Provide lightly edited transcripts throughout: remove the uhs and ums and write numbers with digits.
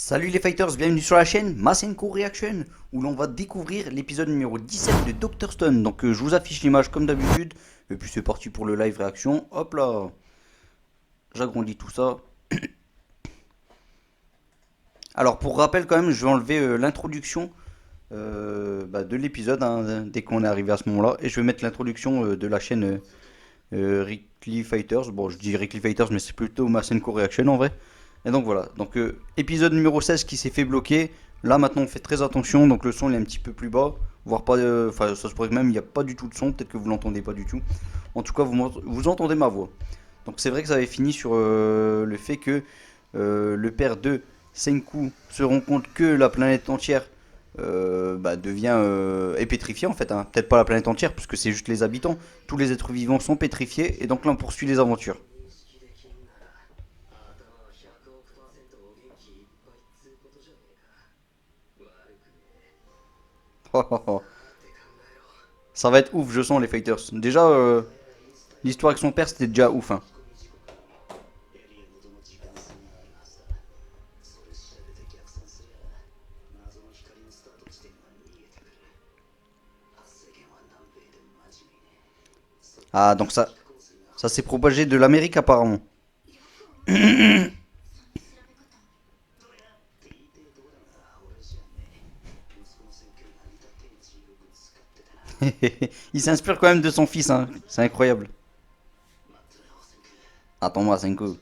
Salut les fighters, bienvenue sur la chaîne Masenko Reaction où l'on va découvrir l'épisode numéro 17 de Dr Stone. Donc je vous affiche l'image comme d'habitude et puis c'est parti pour le live réaction. Hop là, j'agrandis tout ça. Alors pour rappel quand même, je vais enlever l'introduction de l'épisode hein, dès qu'on est arrivé à ce moment là. Et je vais mettre l'introduction de la chaîne Rickly Fighters. Bon je dis Rickly Fighters mais c'est plutôt Masenko Reaction en vrai. Et donc voilà, donc épisode numéro 16 qui s'est fait bloquer. Là maintenant on fait très attention, donc le son il est un petit peu plus bas, voire pas, enfin ça se pourrait que même il n'y a pas du tout de son, peut-être que vous l'entendez pas du tout. En tout cas vous entendez ma voix. Donc c'est vrai que ça avait fini sur le fait que le père de Senku se rend compte que la planète entière devient est pétrifiée en fait, hein. Peut-être pas la planète entière puisque c'est juste les habitants, tous les êtres vivants sont pétrifiés et donc là on poursuit les aventures. Ça va être ouf, je sens les fighters. Déjà, l'histoire avec son père, c'était déjà ouf. Hein. Ah, donc ça s'est propagé de l'Amérique apparemment. Il s'inspire quand même de son fils, hein. C'est incroyable. Attends-moi, Senku.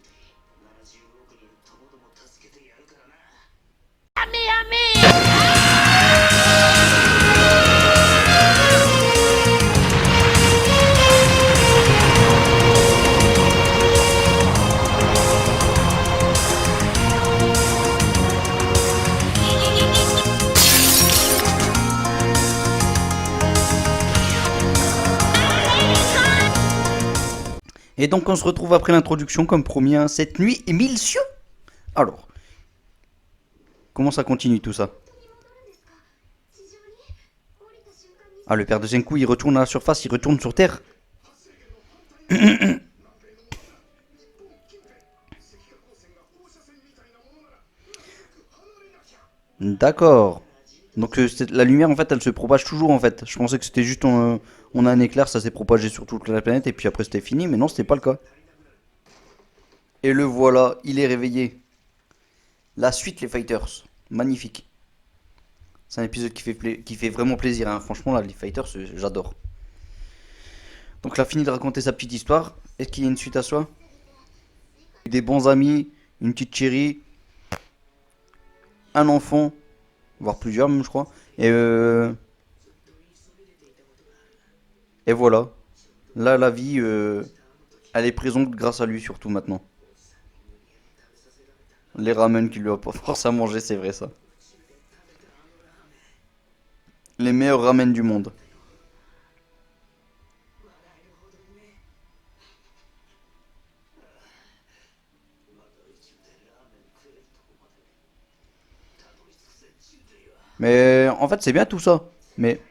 Et donc on se retrouve après l'introduction comme promis, hein, cette nuit et mille cieux. Alors, comment ça continue tout ça? Ah, le père de Senku, il retourne à la surface, il retourne sur Terre. D'accord. Donc la lumière en fait elle se propage toujours en fait. Je pensais que c'était juste on a un éclair, ça s'est propagé sur toute la planète et puis après c'était fini, mais non c'était pas le cas. Et le voilà, il est réveillé. La suite les fighters, magnifique. C'est un épisode qui fait vraiment plaisir, hein. Franchement là les fighters j'adore. Donc il a fini de raconter sa petite histoire. Est-ce qu'il y a une suite à soi? Des bons amis, une petite chérie, un enfant, voire plusieurs même je crois. Et voilà. Là la vie elle est présente grâce à lui surtout maintenant. Les ramen qu'il lui a pas force à manger, c'est vrai ça. Les meilleurs ramen du monde. Mais en fait, c'est bien tout ça. Mais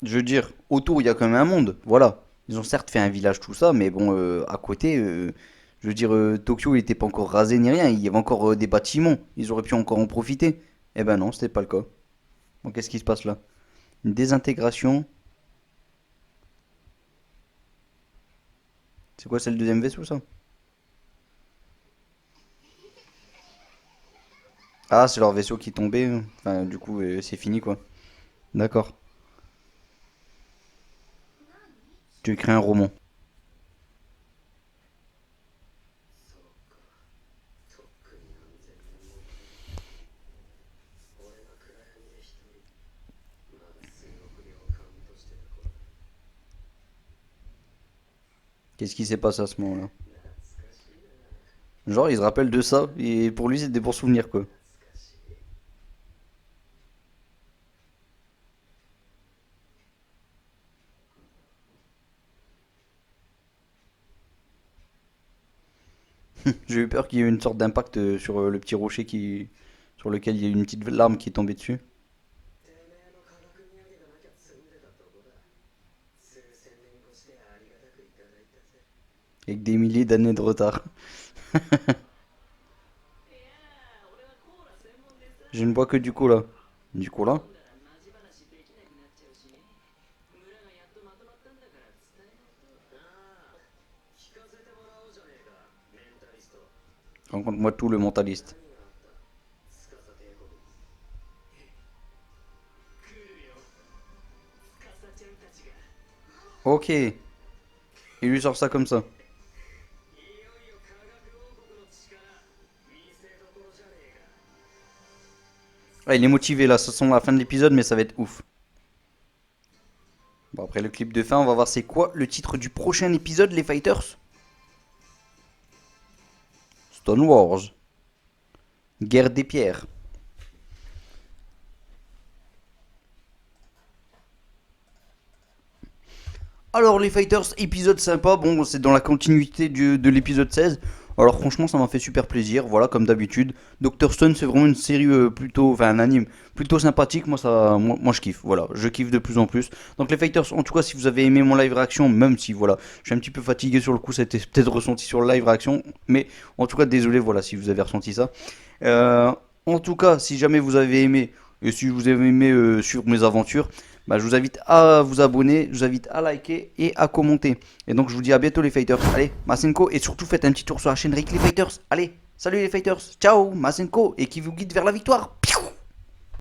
je veux dire, autour, il y a quand même un monde. Voilà. Ils ont certes fait un village, tout ça, mais bon, à côté, je veux dire, Tokyo, il était pas encore rasé ni rien. Il y avait encore des bâtiments. Ils auraient pu encore en profiter. Eh ben non, c'était pas le cas. Donc qu'est-ce qui se passe là? Une désintégration. C'est quoi, c'est le deuxième vaisseau ça? Ah, c'est leur vaisseau qui est tombé. Enfin, du coup, c'est fini quoi. D'accord. Tu écris un roman. Qu'est-ce qui s'est passé à ce moment-là? Genre, il se rappelle de ça, et pour lui, c'est des bons souvenirs, quoi. J'ai eu peur qu'il y ait une sorte d'impact sur le petit rocher sur lequel il y a une petite larme qui est tombée dessus. Avec des milliers d'années de retard. Je ne vois que du coup là. Du coup là. Rencontre-moi tout le mentaliste. Ok. Il lui sort ça comme ça. Ah, il est motivé là, ce sont la fin de l'épisode, mais ça va être ouf. Bon, après le clip de fin, on va voir c'est quoi le titre du prochain épisode, les Fighters. Stone Wars. Guerre des pierres. Alors les Fighters, épisode sympa, bon c'est dans la continuité de l'épisode 16. Alors franchement ça m'a fait super plaisir, voilà comme d'habitude. Doctor Stone c'est vraiment une série plutôt, enfin un anime plutôt sympathique, moi je kiffe, voilà, je kiffe de plus en plus. Donc les Fighters, en tout cas si vous avez aimé mon live réaction, même si voilà, je suis un petit peu fatigué sur le coup, ça a été peut-être ressenti sur le live réaction, mais en tout cas désolé voilà si vous avez ressenti ça. Euh, En tout cas si jamais vous avez aimé, et si vous avez aimé suivre mes aventures, bah, je vous invite à vous abonner, je vous invite à liker et à commenter. Et donc je vous dis à bientôt les fighters. Allez, Masenko, et surtout faites un petit tour sur la chaîne Rick les Fighters. Allez, salut les fighters, ciao, Masenko, et qui vous guide vers la victoire.